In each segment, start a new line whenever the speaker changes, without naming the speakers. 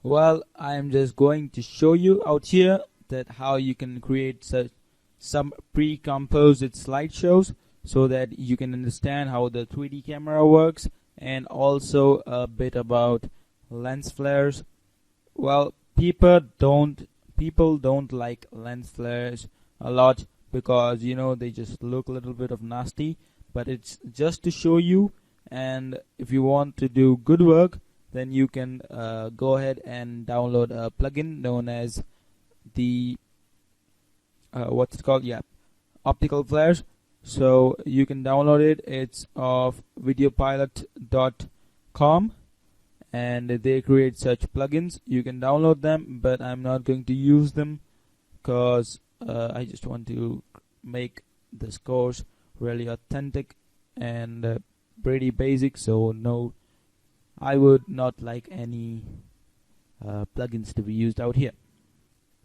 Well, I am just going to show you out here that how you can create some pre-composed slideshows so that you can understand how the 3D camera works, and also a bit about lens flares. Well, people don't like lens flares a lot because they just look a little bit of nasty, but it's just to show you. And if you want to do good work, then you can go ahead and download a plugin known as the what's it called, yeah, optical flares. So you can download it. It's of videopilot.com, and they create such plugins. You can download them, but I'm not going to use them because I just want to make this course really authentic and pretty basic. So no, I would not like any plugins to be used out here.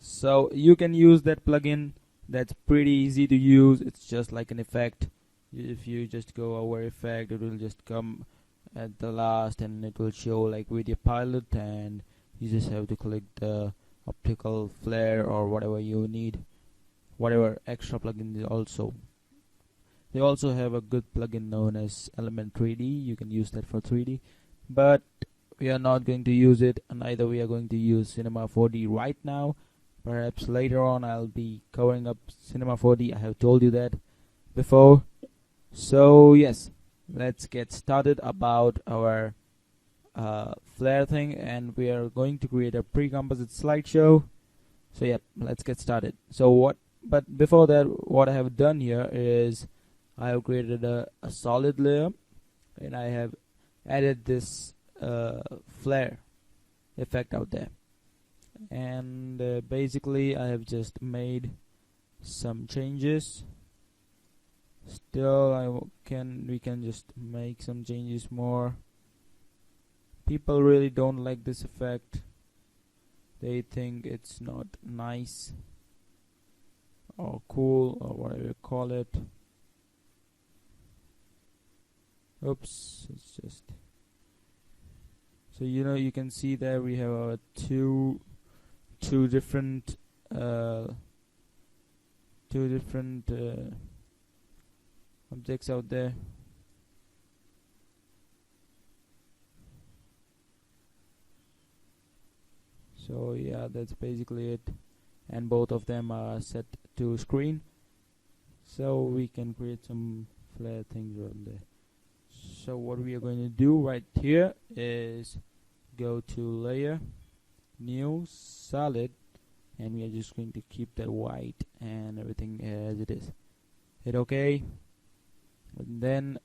So you can use that plugin. That's pretty easy to use. It's just like an effect. If you just go over effect, it will just come at the last and it will show like video pilot, and you just have to click the optical flare or whatever you need, whatever extra plugin. They also have a good plugin known as element 3D. You can use that for 3D, but we are not going to use it, and neither we are going to use Cinema 4D right now. Perhaps later on I'll be covering up Cinema 4D. I have told you that before. So yes, let's get started about our flare thing, and we are going to create a pre-composite slideshow. So yeah, let's get started. But before that, what I have done here is I have created a solid layer, and I have added this flare effect out there. And basically I have just made some changes. Still, we can just make some changes more. People really don't like this effect. They think it's not nice or cool or whatever you call it. Oops, it's just so you can see there we have two different objects out there. So yeah, that's basically it, and both of them are set to screen, so we can create some flare things around there. So what we are going to do right here is go to layer, new, solid, and we are just going to keep that white and everything as it is. Hit OK, and then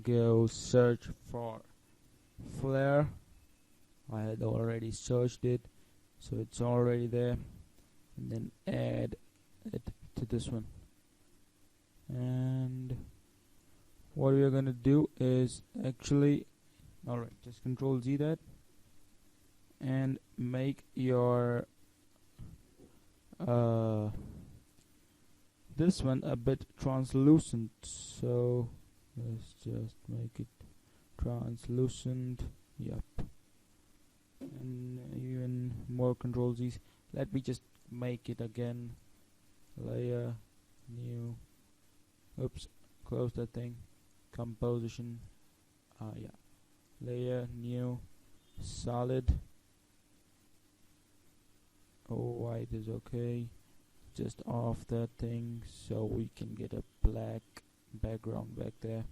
go search for flare. I had already searched it, so it's already there, and then add it to this one. And what we are going to do is actually, alright, just Control Z that and make your this one a bit translucent. So let's just make it translucent. Yep. And even more Control Z's. Let me just make it again. Layer, new. Oops, close that thing. Composition. Yeah. Layer, new, solid. White is okay. Just off that thing so we can get a black background back there.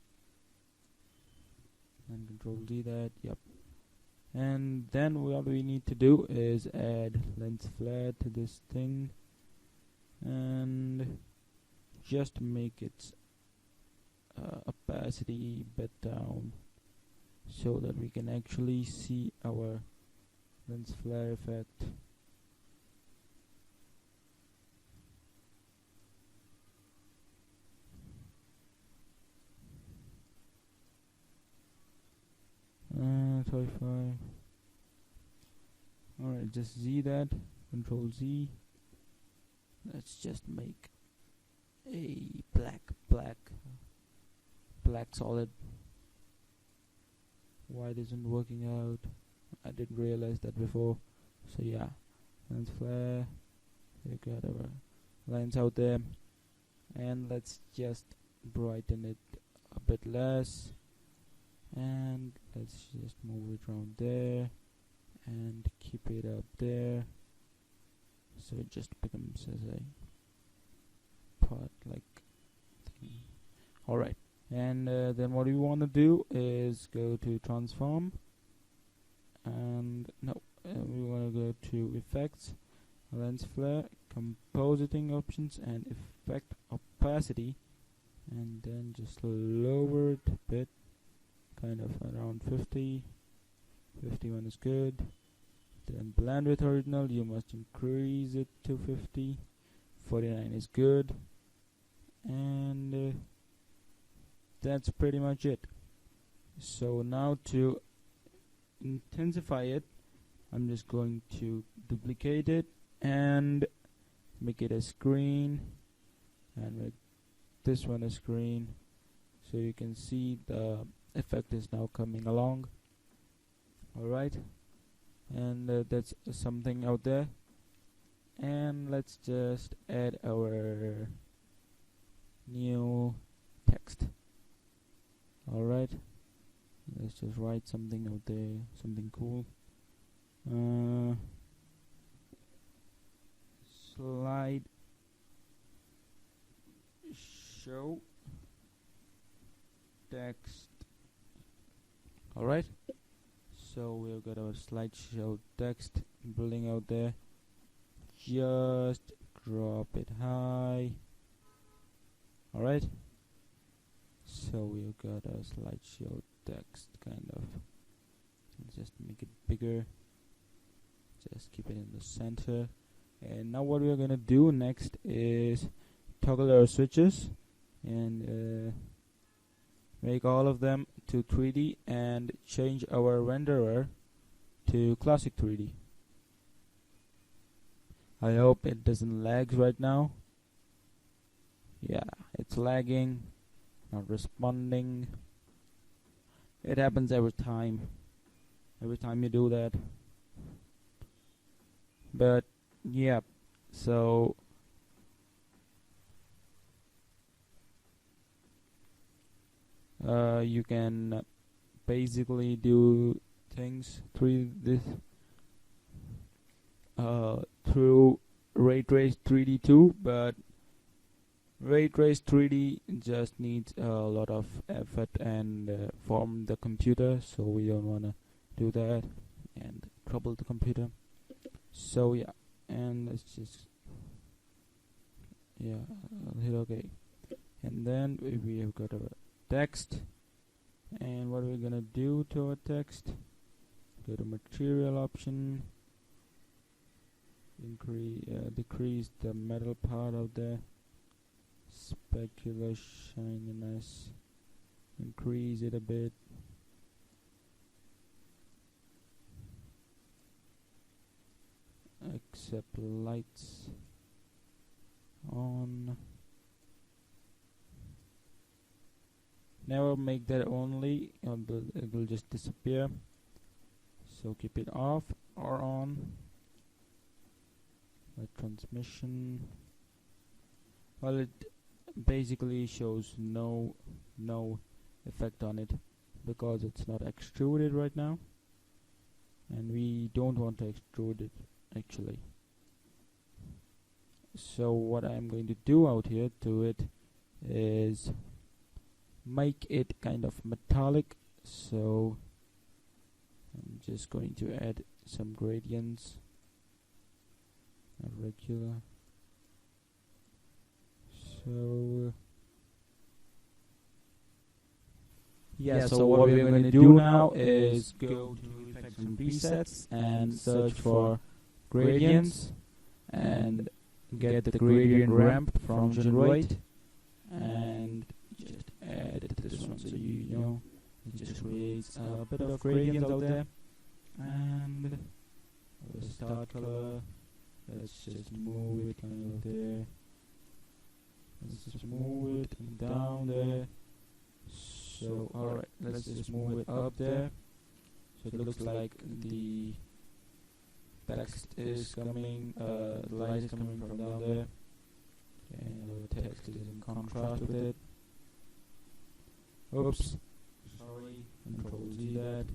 And Control D that. Yep. And then what we need to do is add lens flare to this thing and just make its opacity bit down so that we can actually see our lens flare effect. Alright, just Z that, Control Z. Let's just make a black solid. White isn't working out. I didn't realize that before. So yeah, lens flare, we got our lens out there, and let's just brighten it a bit less, and let's just move it around there and keep it up there so it just becomes as a part like thing. Alright, and then what we want to do is go to transform, and we want to go to effects, lens flare, compositing options, and effect opacity, and then just lower it a bit, kind of around 50. 51 is good. Then blend with original, you must increase it to 50. 49 is good, and that's pretty much it. So now to intensify it, I'm just going to duplicate it and make it a screen, and make this one a screen, so you can see the effect is now coming along. Alright, and that's something out there, and let's just add our new text. Alright, let's just write something out there, something cool. Slide show text. Alright, so we've got our slideshow text building out there. Just drop it high. Alright, so we've got our slideshow text kind of. Let's just make it bigger, just keep it in the center. And now what we're gonna do next is toggle our switches and make all of them to 3D and change our renderer to classic 3D. I hope it doesn't lag right now. Yeah, it's lagging, not responding. It happens every time you do that. But yeah, so you can basically do things through Ray Trace 3D too, but Ray Trace 3D just needs a lot of effort and from the computer, so we don't want to do that and trouble the computer. So yeah, and let's just I'll hit OK, and then we have got our text. And what we're gonna do to our text, go to material option, decrease the metal part of the specular shininess, increase it a bit, accept lights on. Never make that only, it will just disappear, so keep it off or on. Light transmission, well, it basically shows no effect on it because it's not extruded right now, and we don't want to extrude it actually. So what I'm going to do out here to it is make it kind of metallic, so I'm just going to add some gradients, regular. So so what we're going to do now is go to effects and presets and search for gradients and get the gradient ramp from generate and just add it to this one, so you know it just creates a bit of gradient out there. And the start color, let's just move it kind of there, let's just move it down there. So alright, let's just move it up there so it looks like the text is coming, the light is coming from down there, and the text is in contrast with it. Oops, sorry, Control Z that.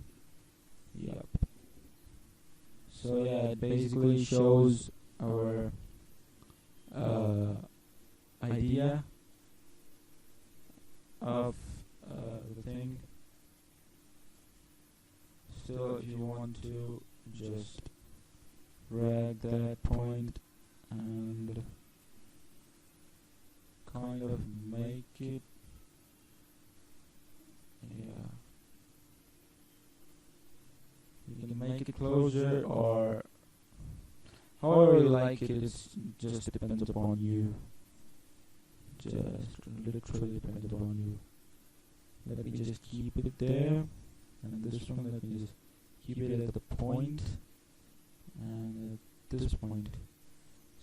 Yep. So yeah, it basically shows our idea of the thing. Still, if you want to, just drag that point and kind of make it, yeah, you can make it closer or however you like it. It just depends upon you. Just literally depends upon you. Let me just keep it there, and this one let me just keep it at the point, and at this point,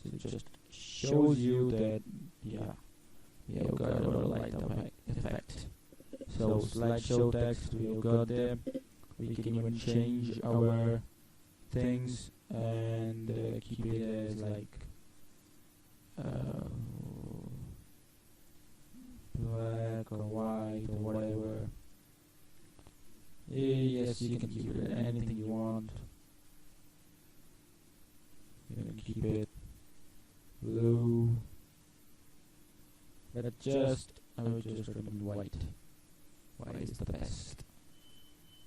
so it just shows you that we've got our light effect. So slideshow text we've got there. We can even change our things and keep it as like black or white or whatever. Yes, you can keep it anything you want. You can keep it blue, but I would just recommend white. White is the best.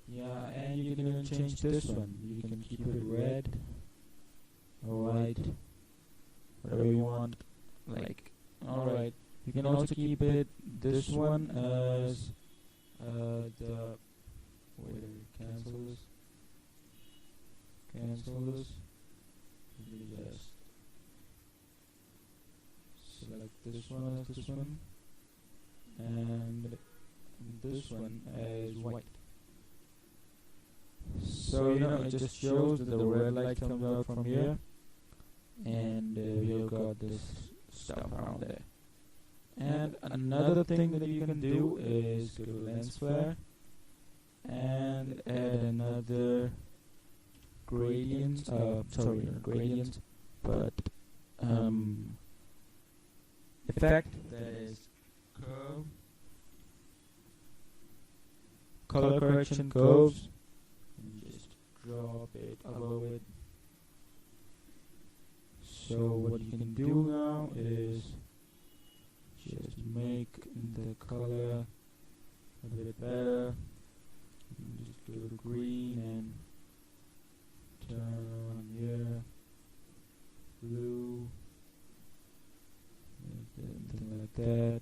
Yeah, and you can even change this one. You can keep it red or white, whatever you want. Like, alright. You can also keep it this one as the, wait, cancel this. You just select this one as this one, and this one as white. So it just shows that the red light comes out from here, and we've got this stuff around there. And another thing that you can do is go to lens flare and add another gradient, not gradient, but effect that is curve, color correction curves, and just drop it above it. So what you can do now is just make the color a bit better. Just go to green and turn on here, blue, something like that.